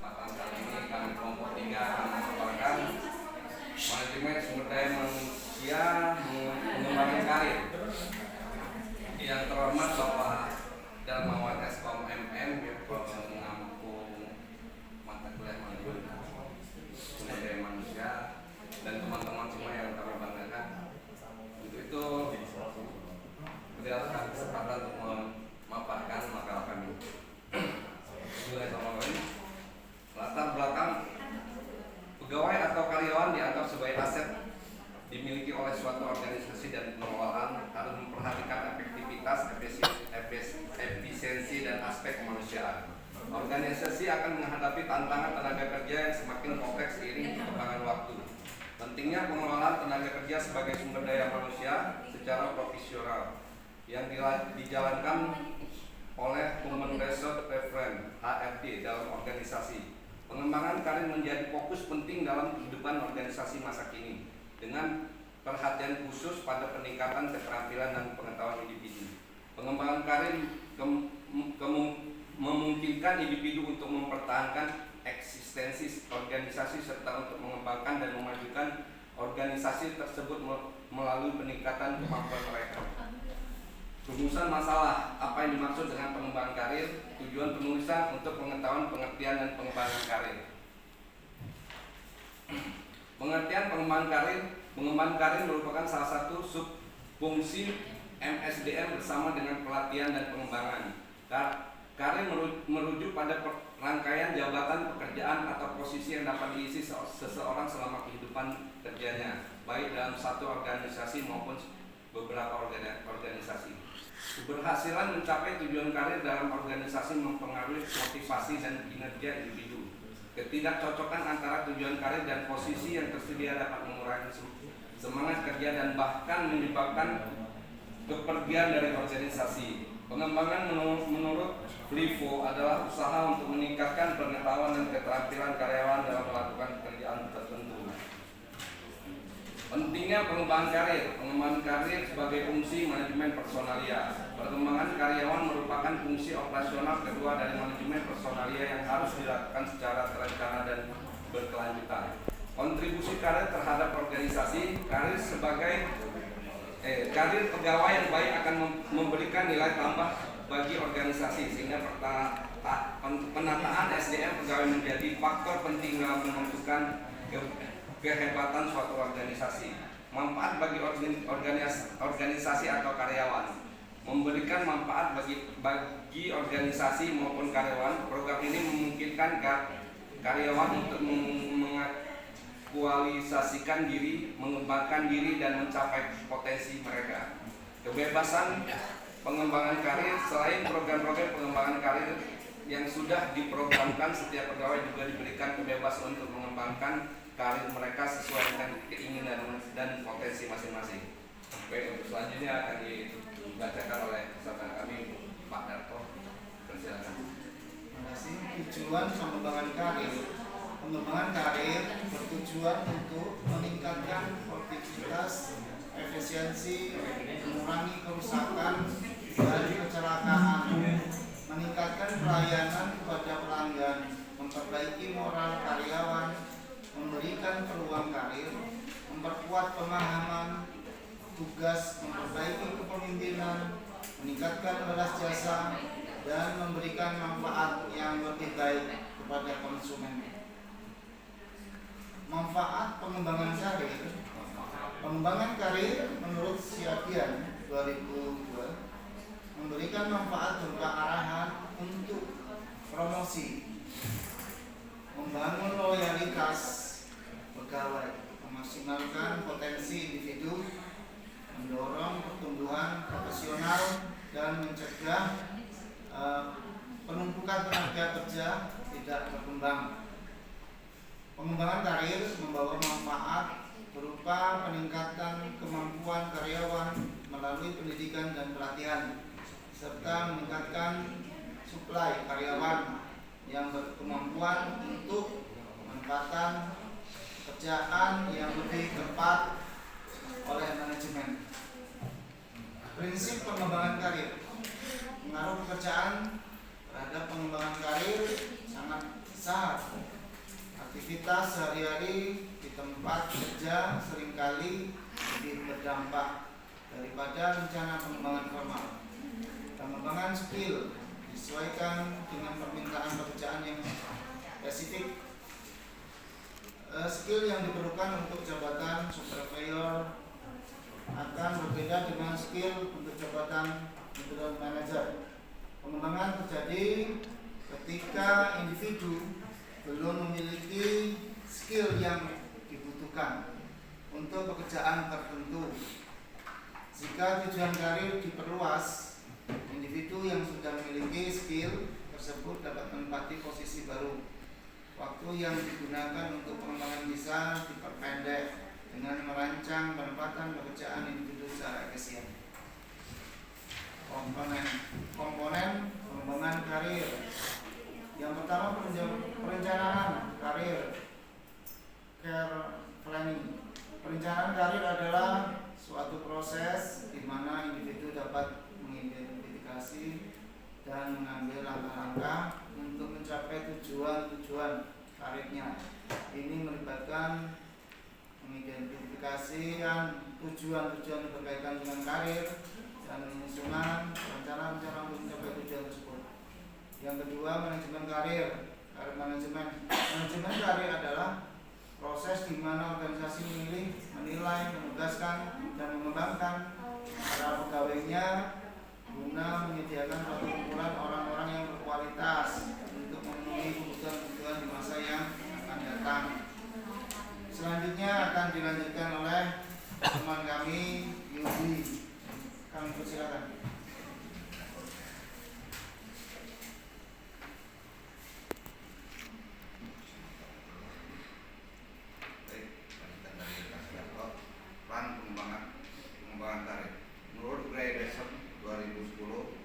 kesempatan kali ini kami kelompok 3 akan memaparkan manajemen sumber daya manusia mengembangkan karir. Yang terhormat Bapak Darmawan Eskom MM mengampung mata kuliah manajemen sumber daya manusia dan teman-teman semua yang kami banggakan. Untuk itu berdasarkan kesempatan untuk memaparkan makalah kami. Latar belakang pegawai atau karyawan dianggap sebagai aset dimiliki oleh suatu organisasi dan pengelolaan harus memperhatikan efektivitas, efisiensi dan aspek kemanusiaan. Organisasi akan menghadapi tantangan tenaga kerja yang semakin kompleks seiring perkembangan waktu. Pentingnya pengelolaan tenaga kerja sebagai sumber daya manusia secara profesional yang dijalankan oleh Human Resource Referent HRD dalam organisasi. Pengembangan karir menjadi fokus penting dalam kehidupan organisasi masa kini dengan perhatian khusus pada peningkatan keterampilan dan pengetahuan individu. Pengembangan karir memungkinkan individu untuk mempertahankan eksistensi organisasi serta untuk mengembangkan dan memajukan organisasi tersebut melalui peningkatan kemampuan mereka. Rumusan masalah, apa yang dimaksud dengan pengembangan karir, tujuan penulisan untuk pengetahuan, pengertian, dan pengembangan karir. Pengertian pengembangan karir merupakan salah satu subfungsi MSDM bersama dengan pelatihan dan pengembangan. Karir merujuk pada rangkaian jabatan pekerjaan atau posisi yang dapat diisi seseorang selama kehidupan kerjanya, baik dalam satu organisasi maupun beberapa organisasi. Keberhasilan mencapai tujuan karir dalam organisasi mempengaruhi motivasi dan kinerja individu. Ketidakcocokan antara tujuan karir dan posisi yang tersedia dapat mengurangi semangat kerja dan bahkan menyebabkan kepergian dari organisasi. Pengembangan menurut Livo adalah usaha untuk meningkatkan pengetahuan dan keterampilan karyawan dalam melakukan pekerjaan tertentu. Pentingnya pengembangan karir. Pengembangan karir sebagai fungsi manajemen personalia. Perkembangan karyawan merupakan fungsi operasional kedua dari manajemen personalia yang harus dilakukan secara terencana dan berkelanjutan. Kontribusi karir terhadap organisasi. Karir pegawai yang baik akan memberikan nilai tambah bagi organisasi sehingga penataan SDM pegawai menjadi faktor penting dalam menentukan kehebatan suatu organisasi. Manfaat bagi organisasi atau karyawan. Memberikan manfaat bagi organisasi maupun karyawan. Program ini memungkinkan karyawan untuk mengaktualisasikan diri, mengembangkan diri dan mencapai potensi mereka. Kebebasan pengembangan karir. Selain program-program pengembangan karir yang sudah diprogramkan, setiap pegawai juga diberikan kebebasan untuk mengembangkan karir mereka sesuai dengan keinginan dan potensi masing-masing. Baik, untuk selanjutnya akan dibacakan oleh saudara kami Pak Darto. Persilakan. Terima kasih. Tujuan pengembangan karir. Pengembangan karir bertujuan untuk meningkatkan produktivitas, efisiensi, mengurangi kerusakan dan kecelakaan, meningkatkan pelayanan kepada pelanggan, memperbaiki moral karyawan, memberikan peluang karir, memperkuat pemahaman tugas, memperbaiki kepemimpinan, meningkatkan balas jasa, dan memberikan manfaat yang lebih baik kepada konsumen. Manfaat pengembangan karir. Pengembangan karir menurut Siagian 2002 memberikan manfaat berupa arahan untuk promosi, membangun loyalitas pegawai, memaksimalkan potensi individu, mendorong pertumbuhan profesional, dan mencegah penumpukan tenaga kerja tidak berkembang. Pengembangan karir membawa manfaat berupa peningkatan kemampuan karyawan melalui pendidikan dan pelatihan, serta meningkatkan suplai karyawan yang berkemampuan untuk penempatan pekerjaan yang lebih tepat oleh manajemen. Prinsip pengembangan karir. Pengaruh pekerjaan terhadap pengembangan karir sangat saat aktivitas sehari-hari di tempat kerja seringkali lebih berdampak daripada rencana pengembangan formal. Pengembangan skill disesuaikan dengan permintaan pekerjaan yang spesifik. Skill yang diperlukan untuk jabatan supervisor akan berbeda dengan skill untuk jabatan middle manager. Pengembangan terjadi ketika individu belum memiliki skill yang dibutuhkan untuk pekerjaan tertentu. Jika tujuan karir diperluas, individu yang sudah memiliki skill tersebut dapat menempati posisi baru. Waktu yang digunakan untuk pengembangan bisa diperpendek dengan merancang penempatan pekerjaan individu secara efisien. Komponen pengembangan karir. Yang pertama, perencanaan karir, career planning. Perencanaan karir adalah suatu proses di mana individu dapat mengidentifikasi dan mengambil langkah-langkah untuk mencapai tujuan-tujuan karirnya. Ini melibatkan mengidentifikasi tujuan-tujuan berkaitan dengan karir dan menyusun rencana-rencana untuk mencapai tujuan tersebut. Yang kedua, manajemen karir. Manajemen karir adalah proses di mana organisasi memilih, menilai, menugaskan, dan mengembangkan para pegawainya guna menyediakan suatu kumpulan orang-orang yang berkualitas untuk memenuhi kebutuhan-kebutuhan di masa yang akan datang. Selanjutnya akan dilanjutkan oleh teman kami, Yudi. Kami persilakan. Pengembangan karir. Menurut Grayson 2010,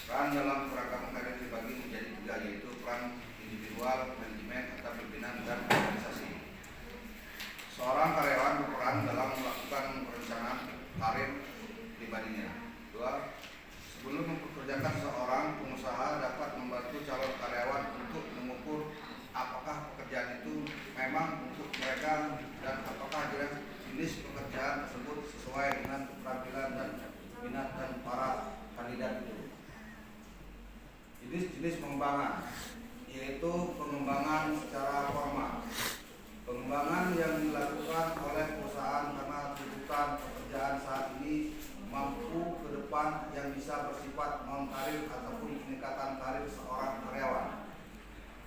peran dalam kerangka karir dibagi menjadi 3, yaitu peran individual, manajemen, atau pimpinan dan organisasi. Seorang karyawan berperan dalam melakukan perencanaan karir pribadinya. 2. Sebelum mempekerjakan seorang pengusaha dapat membantu calon karyawan untuk mengukur apakah pekerjaan itu memang untuk mereka dan apakah jenis pekerjaan tersebut sesuai dengan keterampilan dan minat dan para kandidat itu. Jenis-jenis pengembangan, yaitu pengembangan secara formal. Pengembangan yang dilakukan oleh perusahaan karena tuntutan pekerjaan saat ini mampu ke depan yang bisa bersifat non-karir ataupun peningkatan karir seorang karyawan.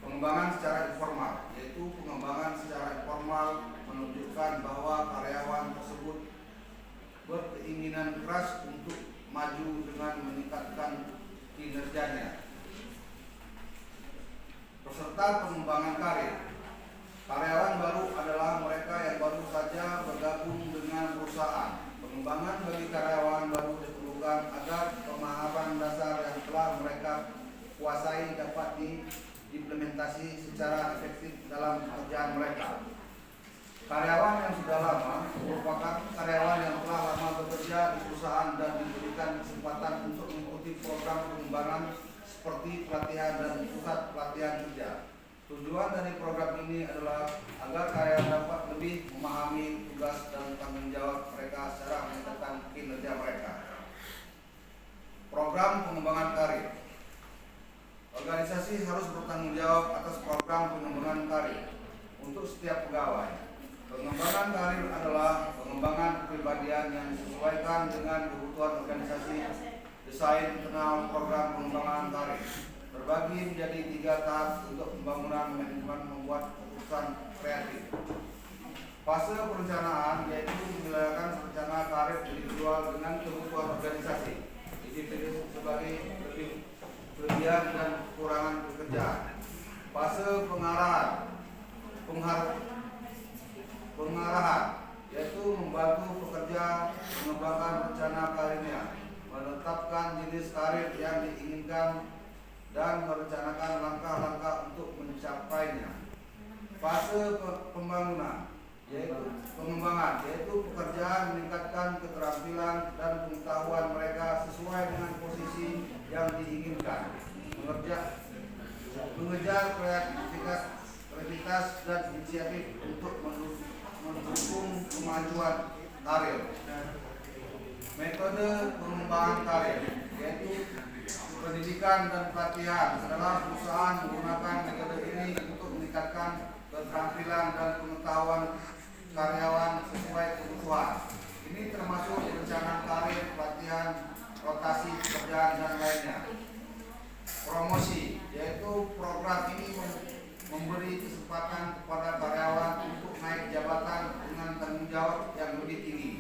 Pengembangan secara informal, yaitu pengembangan secara informal menunjukkan bahwa karyawan tersebut berkeinginan keras untuk maju dengan meningkatkan kinerjanya. Peserta pengembangan karir. Karyawan baru adalah mereka yang baru saja bergabung dengan perusahaan. Pengembangan bagi karyawan baru diperlukan agar pemahaman dasar yang telah mereka kuasai dapat diimplementasi secara efektif dalam pekerjaan mereka. Karyawan yang sudah lama merupakan karyawan yang telah lama bekerja di perusahaan dan diberikan kesempatan untuk mengikuti program pengembangan seperti pelatihan dan pusat pelatihan kerja. Tujuan dari program ini adalah agar karyawan dapat lebih memahami tugas dan tanggung jawab mereka secara meningkatkan kinerja mereka. Program pengembangan karir. Organisasi harus bertanggung jawab atas program pengembangan karir untuk setiap pegawai. Pengembangan karir adalah pengembangan kepribadian yang disesuaikan dengan kebutuhan organisasi. Desain internal program pengembangan karir terbagi menjadi 3 tahap untuk pembangunan manajemen membuat keputusan kreatif. Fase perencanaan yaitu menjalankan rencana karir individual dengan kebutuhan organisasi, individu sebagai kelebihan dan kekurangan pekerjaan. Fase pengarahan yaitu membantu pekerja mengembangkan rencana karirnya, menetapkan jenis karir yang diinginkan dan merencanakan langkah-langkah untuk mencapainya. Fase pengembangan yaitu pekerjaan meningkatkan keterampilan dan pengetahuan mereka sesuai dengan posisi yang diinginkan. mengejar kreativitas dan inisiatif untuk mendukung kemajuan karir. Metode pengembangan karir yaitu pendidikan dan pelatihan adalah perusahaan menggunakan metode ini untuk meningkatkan keterampilan dan pengetahuan karyawan sesuai kebutuhan. Ini termasuk perencanaan karir, pelatihan, rotasi pekerjaan dan lainnya. Promosi yaitu program ini memberi kesempatan kepada karyawan untuk naik jabatan dengan tanggung jawab yang lebih tinggi.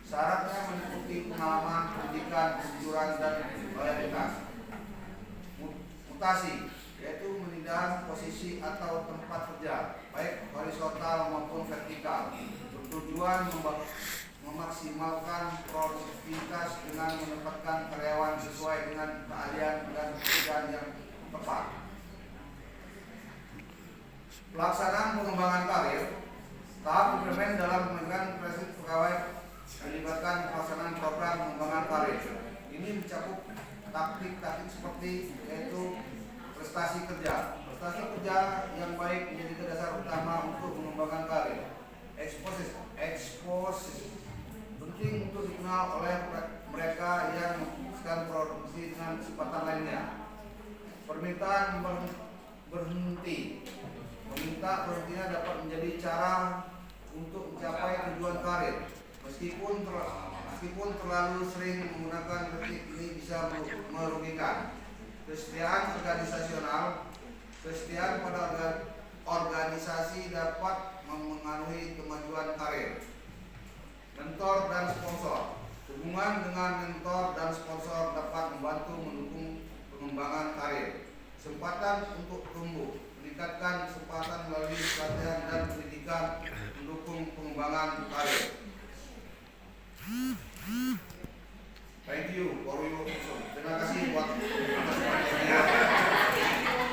Syaratnya meliputi pengalaman, pendidikan, kejujuran dan loyalitas. Mutasi yaitu memindah posisi atau tempat kerja baik horizontal maupun vertikal, bertujuan memaksimalkan produktivitas dengan menempatkan karyawan sesuai dengan keahlian dan pekerjaan yang tepat. Pelaksanaan pengembangan karir. Tahap implemen dalam pengembangan prinsip pegawai melibatkan pelaksanaan program pengembangan karir. Ini mencakup taktik-taktik seperti yaitu prestasi kerja. Prestasi kerja yang baik menjadi dasar utama untuk mengembangkan karir. Eksposisi penting untuk dikenal oleh mereka yang memutuskan produksi dengan kesempatan lainnya. Permintaan berhenti. Meminta berhentinya dapat menjadi cara untuk mencapai tujuan karir. Meskipun terlalu sering menggunakan teknik ini bisa merugikan. Kesetiaan organisasional. Kesetiaan pada organisasi dapat memengaruhi kemajuan karir. Mentor dan sponsor. Hubungan dengan mentor dan sponsor dapat membantu mendukung pengembangan karir. Kesempatan untuk tumbuh. Meningkatkan kesempatan melalui pelatihan dan pendidikan mendukung pengembangan karir. Thank you for your attention. Terima kasih buat